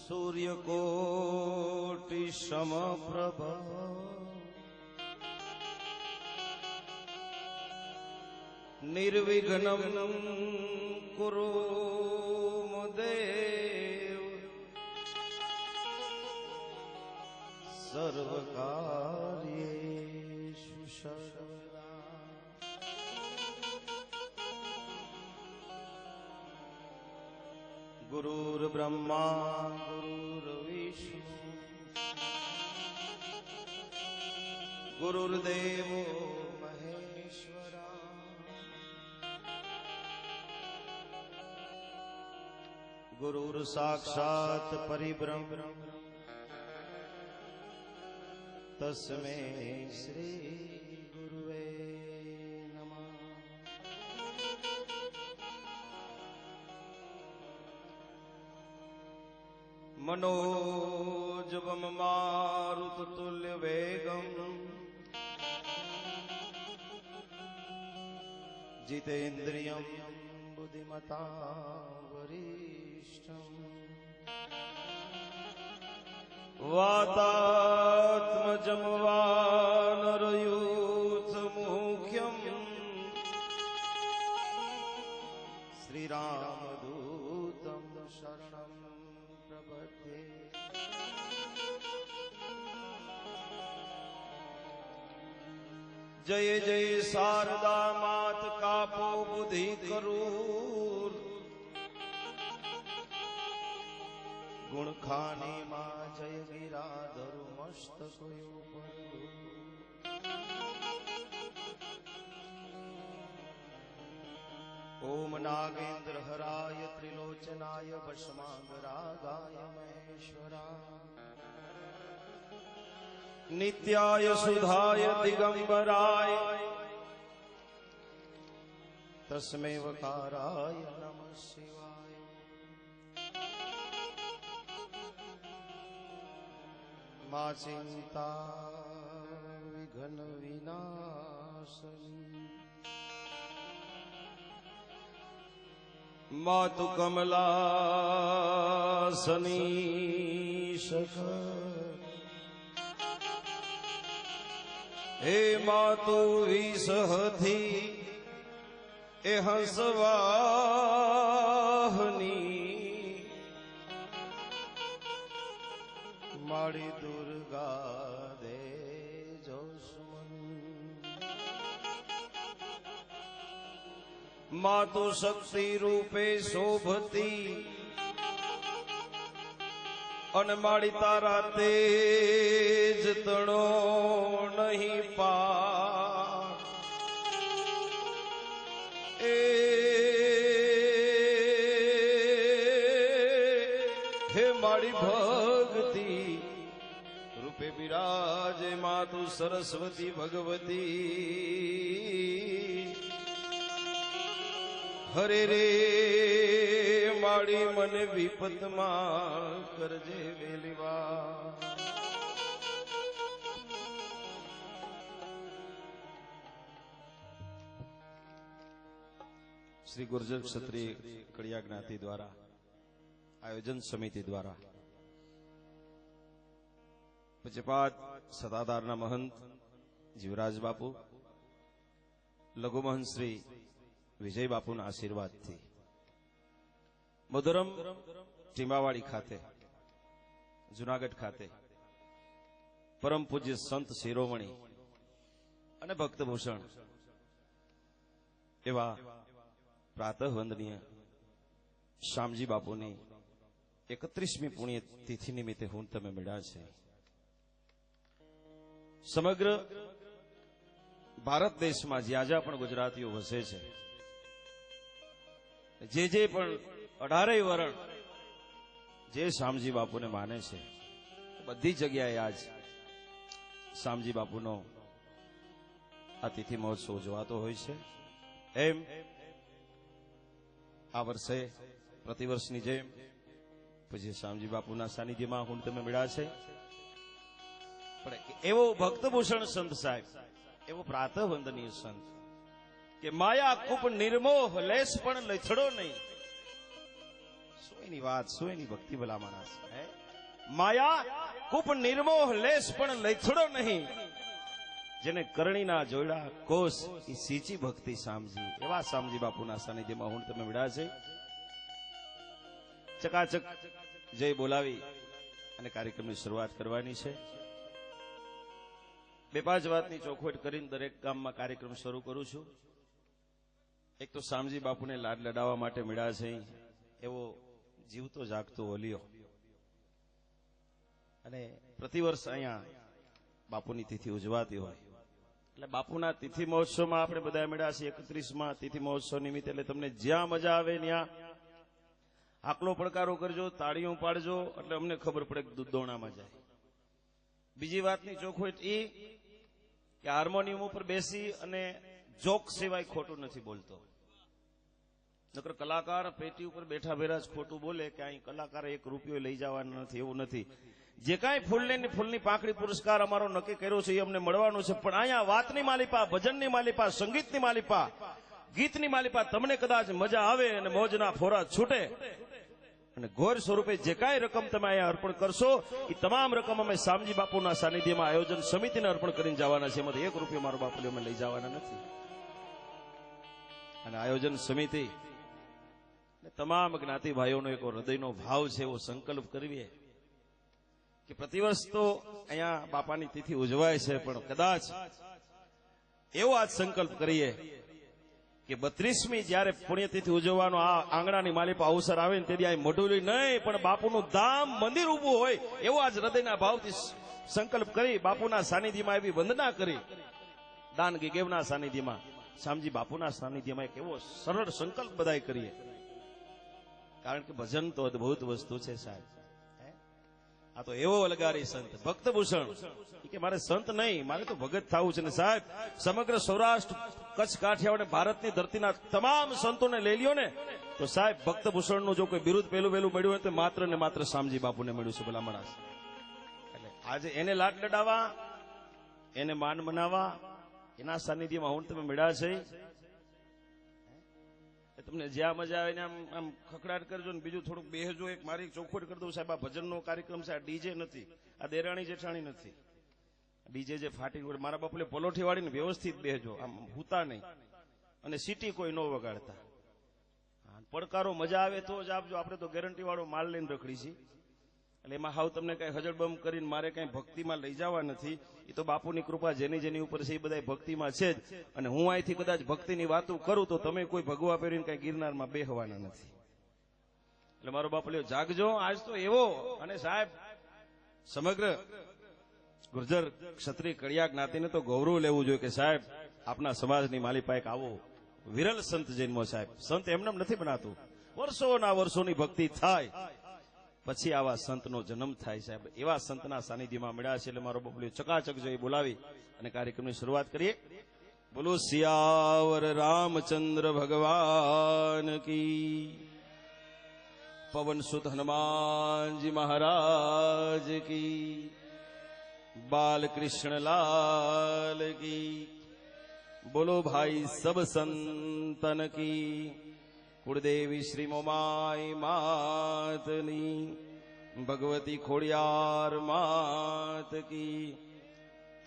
सूर्यकोटि समप्रभ निर्विघ्नं कुरु देव सर्वकार्येषु सर्वदा। गुरुर्ब्रह्मा गुरुर्विष्णु गुरुर्देवो महेश्वरा। गुरुर्साक्षात् परिब्रह्म तस्मै श्री गुरुवे नमः। मनोजवम मारुततुल्य वेगम जितेन्द्रियं बुद्धिमतां वरिष्ठं वातात्मजं वानरयूथमुख्यं श्रीरामदूतं शरणं प्रपद्ये। जय जय शारदा मात कापो बुद्धि करूर गुण खानी मां जय गिराधर मस्तक ओम नागेंद्र हराय त्रिलोचनाय भस्मांगरागाय महेश्वराय नित्याय सुधाय दिगंबराय तस्मै वकाराय नमः शिवाय। मा चिंता विघ्न विनाशनी मातु कमलासनी सखा हे मातु विसहती ए हंसवाहनी माड़ी दुर्गा दे जोसमन मातु शक्ति रूपे शोभती अन माड़ी तारा तेज तणो नहीं पा हे माड़ी भक्ति रूपे विराजे मातु सरस्वती भगवती हरे रे माड़ी मन विपत मां करजे वेलीवा। श्री गुर्जर क्षत्रिय कड़िया ज्ञाति द्वारा आयोजन समिति द्वारा पूज्यपाद सदाधारना महंत जीवराज बापू लघुमहंत श्री विजय बापू ना आशीर्वाद थी मधुरम टीमावाड़ी खाते जूनागढ़ खाते परम पूज्य संत शिरोमणि अने भक्तभूषण एवा प्रातः वंदनीय श्यामजी बापूनी 31મી पुण्यतिथि निमित्ते हूँ तमे मिळ्या छे। समग्र भारत देश में ज्यां ज्यां पण गुजरातीओ वसे छे जे पण 18 वरण जे श्यामजी बापू ने माने छे बधी जग्याए आज श्यामजी बापूनो आ तिथि महोत्सव उजवातो होय छे। एम आ वर्षे प्रतिवर्षनी जेम पूज्य श्यामजी बापूना सानिध्यमां हुण तमे मेळ्या छे। पण एवो भक्तभूषण संत साहेब એવો પ્રાતઃ વંદનીય સંત કે માયા કૂપ નિર્મોહ લેસ પણ લથડો નહીં. શું એની વાત, શું એની ભક્તિ ભલા માણસ. માયા કૂપ નિર્મોહ લેસ પણ લથડો નહીં. જેને કરણીના જોડા કોષ એ સીચી ભક્તિ શામજી. એવા શામજી બાપુના સાનિધ્યમાં હું તમે મળ્યા છે. ચકાચક જય બોલાવી અને કાર્યક્રમની શરૂઆત કરવાની છે. 2-5 વાતની ચોખવટ કરીને દરેક ગામમાં કાર્યક્રમ શરૂ કરું છું. એક તો શામજી બાપુને લાડ લડાવવા માટે મળ્યા છે એવો જીવતો જાગતો ઓલિયો, અને પ્રતિવર્ષ અહીંયા બાપુની તિથિ ઉજવાતી હોય એટલે બાપુના તિથિ મહોત્સવમાં આપણે બધા મળ્યા છીએ 31માં તિથિ મહોત્સવ નિમિત્તે. એટલે તમને જ્યાં મજા આવે ત્યાં આકલો પડકારો કરજો, તાળીઓ પાડજો, એટલે અમને ખબર પડે કે દૂધોણામાં જાય. બીજી વાતની ચોખવટ એ કે હાર્મોનિયમ ઉપર બેસી અને જોક સિવાય ખોટું નથી બોલતો. નકર કલાકાર પેટી ઉપર બેઠા બેઠા જ ખોટું બોલે કે અહીં કલાકારે 1 રૂપિયો લઈ જવાનો નથી, એવું નથી. જે કાંઈ ફૂલની પાંખડી પુરસ્કાર અમારો નક્કી કર્યો છે એ અમને મળવાનો છે. પણ અહીંયા વાતની માલિપા, ભજનની માલિપા, સંગીતની માલિપા, ગીતની માલિપા તમને કદાચ મજા આવે અને મોજના ફોરા છૂટે અને ઘોર સ્વરૂપે જે કાંઈ રકમ તમે અહીંયા અર્પણ કરશો એ તમામ રકમ અમે શામજી બાપુના સાનિધ્યમાં આયોજન સમિતિને અર્પણ કરીને જવાના છે. એમાંથી 1 રૂપિયો મારો બાપુ અમે લઈ જવાના નથી. અને આયોજન સમિતિ તમામ જ્ઞાતિ ભાઈઓનો એક હૃદયનો ભાવ છે, એવો સંકલ્પ કરીએ કે પ્રતિવર્ષ તો અહીંયા બાપાની તિથિ ઉજવાય છે, પણ કદાચ એવો આજ સંકલ્પ કરીએ કે 32મી જયારે પુણ્યતિથિ ઉજવવાનો આ આંગણાની માલિપા અવસર આવે ને તેથી આ મઢુલી નહીં પણ બાપુનું ધામ મંદિર ઊભું હોય એવો આજ હૃદયના ભાવથી સંકલ્પ કરી બાપુના સાનિધ્યમાં એવી વંદના કરી દાન ગેગેવના સાનિધ્યમાં શામજી બાપુના સાનિધ્યમાં એક એવો સરળ સંકલ્પ બધાય કરીએ. કારણ કે ભજન તો અદભુત વસ્તુ છે સાહેબ. આ તો એવો અલગારી સંત ભક્તભૂષણ કે મારે સંત નહીં, મારે તો ભગત થવું છે ને સાહેબ. સમગ્ર સૌરાષ્ટ્ર, કચ્છ, કાઠિયાવાડ, ભારતની ધરતીના તમામ સંતોને લઈ લ્યો ને તો સાહેબ ભક્તભૂષણનું જો કોઈ બિરુદ પહેલું મળ્યું હોય તો માત્ર ને માત્ર શામજી બાપુને મળ્યું છે. ભલા માણસ એટલે આજે એને લાડ લડાવવા, એને માન મનાવવા, એના સાનિધ્યમાં હું તમે મળ્યા છે. તમને જ્યાં મજા આવે ને આમ ખખડાટ કરજો ને બીજું થોડુંક બેહજો. એક મારી ચોખવટ કરી દઉં સાહેબ, આ ભજનનો કાર્યક્રમ છે, આ ડીજે નથી, આ દેરાણી જેઠાણી નથી. ડીજે જે ફાટી મારા બાપુલે પલોઠી વાળીને વ્યવસ્થિત બેહજો, આમ હુતા નહીં, અને સીટી કોઈ ન વગાડતા. પડકારો મજા આવે તો જ આપજો. આપણે તો ગેરંટી વાળો માલ લઈને રખડી છીએ એટલે એમાં હાવ તમને કઈ હજળબમ કરીને મારે કઈ ભક્તિમાં લઈ જવા નથી. એ તો બાપુની કૃપા જેની ઉપર છે એ બધા ભક્તિમાં છે જ. અને હું અહીંથી કદાચ ભક્તિની વાતો કરું તો તમે કોઈ ભગવા પહેરીને કઈ ગિરનારમાં બેહવાના નથી. એટલે મારો બાપુ જાગજો આજ તો એવો. અને સાહેબ સમગ્ર ગુર્જર ક્ષત્રિય કડિયા જ્ઞાતિને તો ગૌરવ લેવું જોઈએ કે સાહેબ આપના સમાજની માલિપા એક આવો વિરલ સંત જન્મો. સાહેબ સંત એમને નથી બનાતું, વર્ષોના વર્ષોની ભક્તિ થાય પછી આવા સંતનો જન્મ થાય. સાહેબ એવા સંતના સાનિધ્યમાં મળ્યા છે એટલે મારો બબલ્યો ચકાચક જોઈ બોલાવી અને કાર્યક્રમની શરૂઆત કરીએ. બોલો સિયાવર રામચંદ્ર ભગવાન કી, પવન સુત હનુમાનજી મહારાજ કી, બાલકૃષ્ણ લાલ કી. બોલો ભાઈ સબ સંતન કી. કુળદેવી શ્રી મોમાઈ માતની, ભગવતી ખોડિયાર માત કી,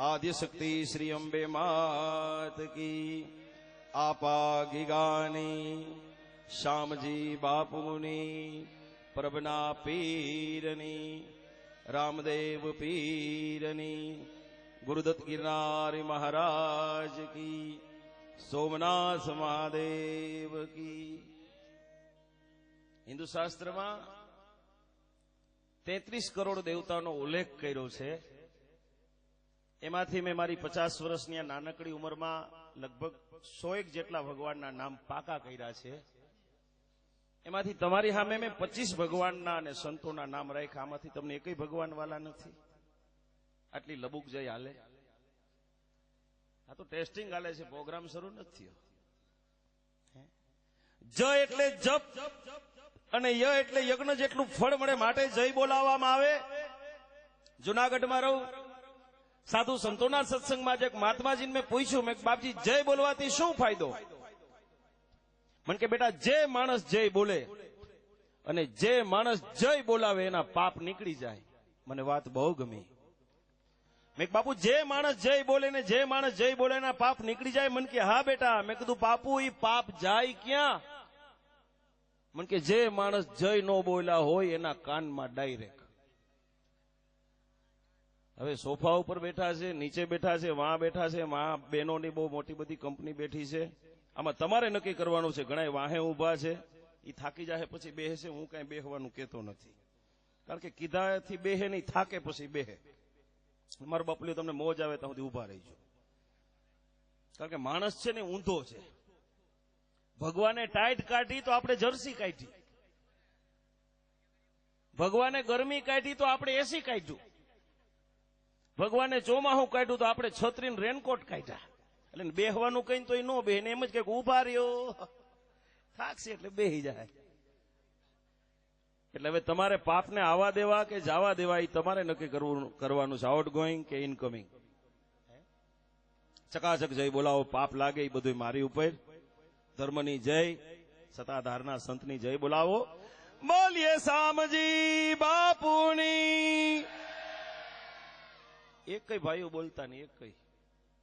આદ્ય શક્તિ શ્રી અંબે માત કી. આપા ગીગાની શામજી બાપુની, પ્રભના પીરની, રામદેવ પીરની, ગુરુદત્ત ગિરનારી મહારાજ કી, સોમનાથ મહાદેવ કી. હિન્દુ શાસ્ત્રમાં 33 કરોડ દેવતાનો ઉલ્લેખ કર્યો છે. એમાંથી મેં મારી 50 વર્ષની આ નાનકડી ઉંમરમાં લગભગ 100 જેટલા ભગવાનના નામ પાકા કર્યા છે. એમાંથી તમારી સામે મેં 25 ભગવાનના અને સંતોના નામ રાખ્યા. આમાંથી તમને એકય ભગવાન વાલા નથી. આટલી લબુક જઈ હાલે. આ તો ટેસ્ટિંગ હાલે છે, પ્રોગ્રામ શરૂ નથી થયો. જ એટલે જપ અને ય એટલે યજ્ઞ જેટલું ફળ મળે માટે જય બોલાવવામાં આવે. જુનાગઢમાં રહું, સાધુ સંતોના સત્સંગમાં જે મહાત્માજીને મેં પૂછ્યું, મેં બાપજી જય બોલવાથી શું ફાયદો? મને કે બેટા જે માણસ જય બોલે અને જે માણસ જય બોલાવે એના પાપ નીકળી જાય. મને વાત બહુ ગમી. મેં બાપુ જે માણસ જય બોલે ને જે માણસ જય બોલે એના પાપ નીકળી જાય? મને કે હા બેટા. મેં કીધું બાપુ એ પાપ જાય ક્યાં? મને કે જે માણસ જય નો બોલ્યા હોય એના કાનમાં ડાયરેક્ટ. હવે સોફા ઉપર બેઠા છે, નીચે બેઠા છે, વાં બેઠા છે, માં બહેનોની બહુ મોટી બધી કંપની બેઠી છે. આમાં તમારે નક્કી કરવાનું છે. ઘણા વાહે ઉભા છે, એ થાકી જાય પછી બેસે. હું કઈ બેહવાનું કેતો નથી, કારણ કે કીધાથી બેહે નહીં, થાકે પછી બેહે. મારો બાપલીઓ તમને મોજ આવે ત્યાં સુધી ઉભા રહીજો, કારણ કે માણસ છે ને ઊંધો છે. ભગવાને ટાઈટ કાઢી તો આપણે જર્સી કાઢી, ભગવાને ગરમી કાઢી તો આપણે એસી કાઢ્યું, ભગવાને ચોમાહું કાઢ્યું તો આપણે છત્રીને રેનકોટ કાઢ્યા. એટલે બેહવાનું કઈ તો એ નો બેહે ને એમ જ કઈક ઉભા રહ્યો, થાકશે એટલે બેહી જાય. એટલે હવે તમારે પાપને આવવા દેવા કે જવા દેવા એ તમારે નક્કી કરવાનું છે, આઉટ ગોઈંગ કે ઇનકમિંગ. ચકાચક જય બોલાવો, પાપ લાગે એ બધું મારી ઉપર. ધર્મની જય, સતાધારના સંતની જય બોલાવો. બોલીએ શામજી બાપુની. એક કઈ ભાઈઓ બોલતા નહીં, એક કઈ.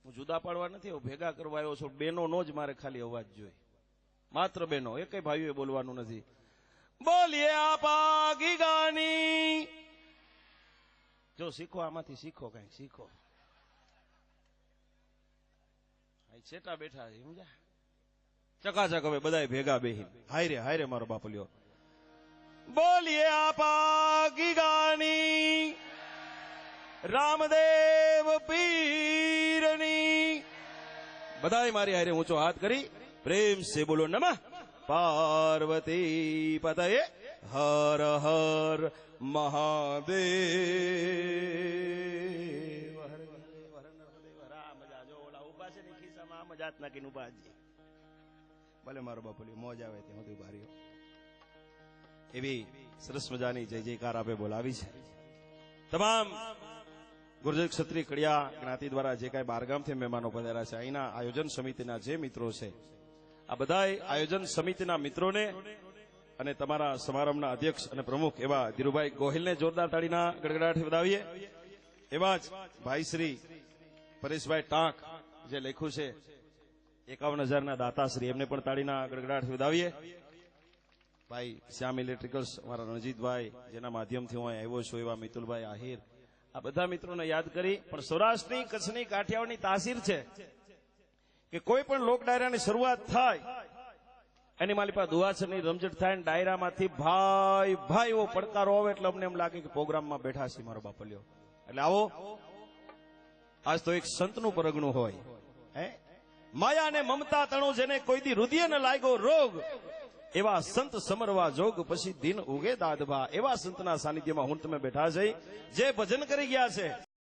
હું જુદા પાડવા નથી આવ્યો, ભેગા કરવા આવ્યો છું. બેનો નો જ મારે ખાલી અવાજ જોઈએ, માત્ર બેનો. એક કઈ ભાઈઓએ બોલવાનું નથી. બોલીએ આપા ગીગાની. જો શીખો, આમાંથી શીખો, કઈક શીખો. છેટા બેઠા છે, સમજ્યા? ચકાચક હવે બધા ભેગા બેહી હાયરે હાયરે મારો બાપલ્યો. બોલીએ આપા ગીગાની, રામદેવ પીરની. બધાય મારી હારે ઊંચો હાથ કરી પ્રેમ સે બોલો નમઃ પાર્વતી પતયે હર હર મહાદેવ. રામ જાજો. ઓલા ઉભા છે ને ખિસ્સામાં આમ જ હાથ નાખીને ઉભા છે. ભલે મારો બાપુલી મોજ આવે ત્યાં સુધી ઉભા રહ્યો. એવી સરસ મજાની જય જયકાર આપે બોલાવી છે. તમામ ગુર્જર ક્ષત્રિય કડિયા જ્ઞાતિ દ્વારા જે કાંઈ બારગામથી મહેમાનો પધાર્યા છે, અહીંના આયોજન સમિતિના જે મિત્રો છે, આ બધા આયોજન સમિતિના મિત્રોને અને તમારા સમારંભના અધ્યક્ષ અને પ્રમુખ એવા ધીરુભાઈ ગોહિલને જોરદાર તાળીના ગડગડાટ વધાવીએ. એવા જ ભાઈ શ્રી પરેશભાઈ ટાંક જે લખ્યું છે 51,000 દાતાશ્રી, એમને પણ તાળીના ગડગડાટ વધાવીએ. ભાઈ શ્યામ ઇલેક્ટ્રિકલ્સ અમારા રણજીતભાઈ, જેના માધ્યમથી હું આવ્યો છું, એવા મિતુલભાઈ આહિર, આ બધા મિત્રોને યાદ કરી. પણ સૌરાષ્ટ્રની, કચ્છની, કાઠિયાવાડની તાસીર છે કે કોઈ પણ લોક ડાયરાની શરૂઆત થાય એની માલી પાસે દુઆસરની રમઝટ થાય ને ડાયરામાંથી ભાઈ ભાઈ એવો પડકારો આવે એટલે અમને એમ લાગે કે પ્રોગ્રામમાં બેઠા છે મારો બાપલ્યો. એટલે આવો, આજ તો એક સંતનું પરગણું હોય. માયા ને મમતા તણો જેને કોઈ દી રુધિર ન લાગ્યો રોગ, એવા સંત સમરવા જોગ પછી દિન ઉગે દાદભા. એવા સંતના સાનિધ્યમાં હું તમે બેઠા છે, જે ભજન કરી ગયા છે.